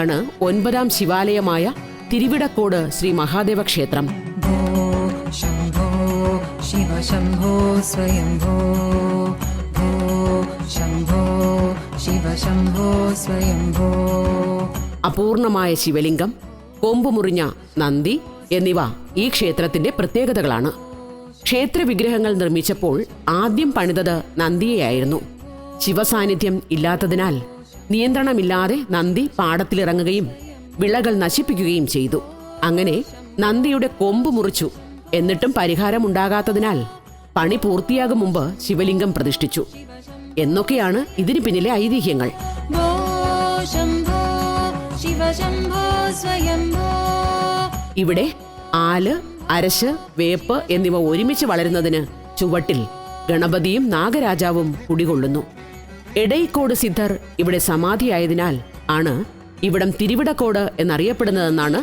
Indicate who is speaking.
Speaker 1: ആണ് 9ാം ശിവാലയമായ തിരുവിടക്കോട് ശ്രീ മഹാദേവ ക്ഷേത്രം.
Speaker 2: ശംഭോ ശിവ ശംഭോ സ്വയംഭോ, ശംഭോ ശിവ ശംഭോ സ്വയംഭോ.
Speaker 1: അപൂർണമായ ശിവലിംഗം, കൊമ്പുമുറിഞ്ഞ നന്ദി എന്നിവ ഈ ക്ഷേത്രത്തിന്റെ പ്രത്യേകതകളാണ്. ക്ഷേത്രവിഗ്രഹങ്ങൾ നിർമ്മിച്ചപ്പോൾ ആദ്യം പണിതത് നന്ദിയെയായിരുന്നു. ശിവസാന്നിധ്യം ഇല്ലാത്തതിനാൽ നിയന്ത്രണമില്ലാതെ നന്ദി പാടത്തിലിറങ്ങുകയും വിളകൾ നശിപ്പിക്കുകയും ചെയ്തു. അങ്ങനെ നന്ദിയുടെ കൊമ്പ് മുറിച്ചു. എന്നിട്ടും പരിഹാരമുണ്ടാകാത്തതിനാൽ പണി പൂർത്തിയാകും മുമ്പ് ശിവലിംഗം പ്രതിഷ്ഠിച്ചു എന്നൊക്കെയാണ് ഇതിന് പിന്നിലെ ഐതിഹ്യങ്ങൾ. ഇവിടെ ആല്, അരശ്, വേപ്പ് എന്നിവ ഒരുമിച്ച് വളരുന്നതിന് ചുവട്ടിൽ ഗണപതിയും നാഗരാജാവും കുടികൊള്ളുന്നു. എടയിക്കോട് സിദ്ധർ ഇവിടെ സമാധിയായതിനാൽ ആണ് ഇവിടം തിരുവിടക്കോട് എന്നറിയപ്പെടുന്നതെന്നാണ്